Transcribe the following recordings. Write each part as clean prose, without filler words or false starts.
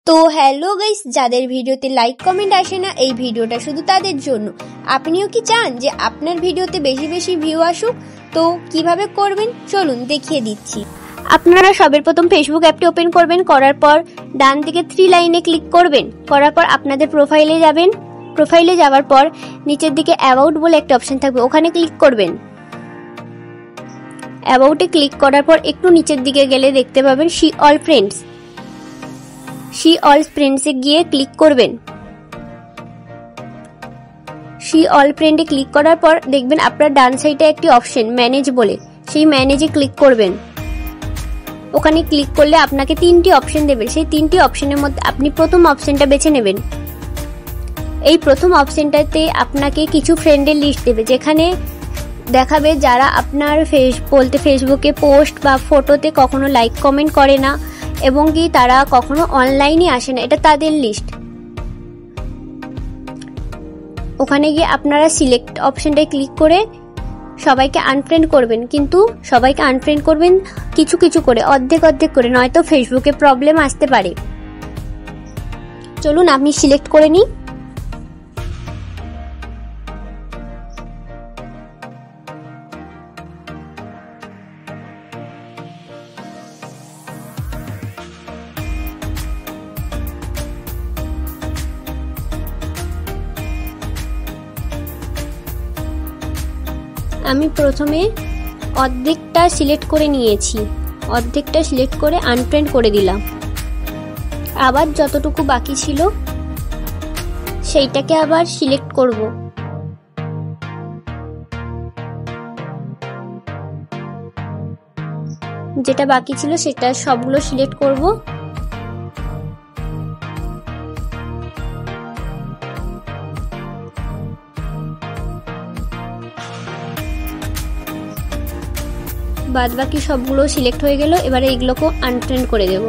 তো hello guys, যাদের ভিডিওতে লাইক কমেন্ট আসে না, এই ভিডিওটা শুধু তাদের জন্য। আপনিও কি চান যে আপনার ভিডিওতে বেশি বেশি ভিউ আসুক? তো কিভাবে করবেন চলুন দেখিয়ে দিচ্ছি। আপনারা সবার প্রথম ফেসবুক অ্যাপটি ওপেন করবেন। করার পর ডান দিকে 3 লাইনে ক্লিক করবেন। করার পর আপনাদের প্রোফাইলে যাবেন। প্রোফাইলে যাওয়ার পর নিচের দিকে অ্যাবাউট বলে একটা অপশন থাকবে, ওখানে ক্লিক করবেন। অ্যাবাউটে ক্লিক করার পর একটু নিচের দিকে গেলে দেখতে পাবেন see all friends. See all ফ্রেন্ডসে গিয়ে ক্লিক করবেন। সি অল ফ্রেন্ডে ক্লিক করার পর দেখবেন আপনার ডান সাইডে একটি অপশন ম্যানেজ বলে, সেই ম্যানেজে ক্লিক করবেন। ওখানে ক্লিক করলে আপনাকে 3টি অপশন দেবে। সেই 3টি অপশনের মধ্যে আপনি প্রথম অপশনটা বেছে নেবেন। এই প্রথম অপশনটাতে আপনাকে কিছু ফ্রেন্ডের লিস্ট দেবে, যেখানে দেখাবে যারা আপনার ফেসবুকে পোস্ট বা ফটোতে কখনো লাইক কমেন্ট করে না এবং কি তারা কখনো অনলাইনে আসে না, এটা তাদের লিস্ট। ওখানে গিয়ে আপনারা সিলেক্ট অপশনটায় ক্লিক করে সবাইকে আনফ্রেন্ড করবেন, কিন্তু সবাইকে আনফ্রেন্ড করবেন কিছু কিছু করে, অর্ধেক অর্ধেক করে, নয়তো ফেসবুকে প্রবলেম আসতে পারে। চলুন আমি সিলেক্ট করে নিই। আমি প্রথমে অর্ধেকটা সিলেক্ট করে নিয়েছি, অর্ধেকটা সিলেক্ট করে আনফ্রেন্ড করে দিলাম। আবার যতটুকু বাকি ছিল সেইটাকে আবার সিলেক্ট করব। যেটা বাকি ছিল সেটা সবগুলো সিলেক্ট করব। বাদ বাকি সবগুলো সিলেক্ট হয়ে গেল। এবারে এগুলোকে আনফ্রেন্ড করে দেব।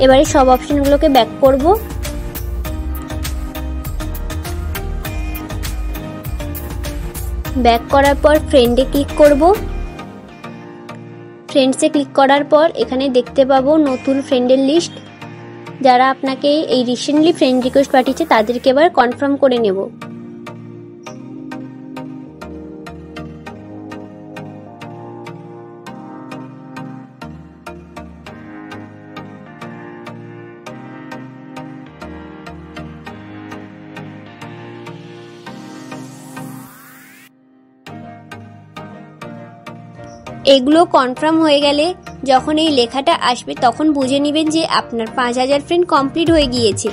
এবারে সব অপশনগুলোকে ব্যাক করব। ব্যাক করার পর ফ্রেন্ডে ক্লিক করব। ফ্রেন্ডসে ক্লিক করার পর এখানে দেখতে পাবো নতুন ফ্রেন্ডের লিস্ট। যারা আপনাকে এই রিসেন্টলি ফ্রেন্ড রিকোয়েস্ট পাঠিয়েছে তাদেরকে এবার কনফার্ম করে নেব। এগুলো কনফার্ম হয়ে গেলে যখন এই লেখাটা আসবে তখন বুঝে নেবেন যে আপনার 5000 ফ্রেন্ড কমপ্লিট হয়ে গিয়েছে।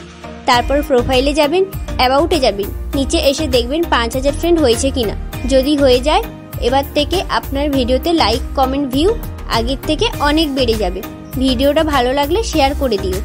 তারপর প্রোফাইলে যাবেন, অ্যাবাউটে যাবেন, নিচে এসে দেখবেন 5000 ফ্রেন্ড হয়েছে কিনা। যদি হয়ে যায় এবার থেকে আপনার ভিডিওতে লাইক কমেন্ট ভিউ আগের থেকে অনেক বেড়ে যাবে। ভিডিওটা ভালো লাগলে শেয়ার করে দিও।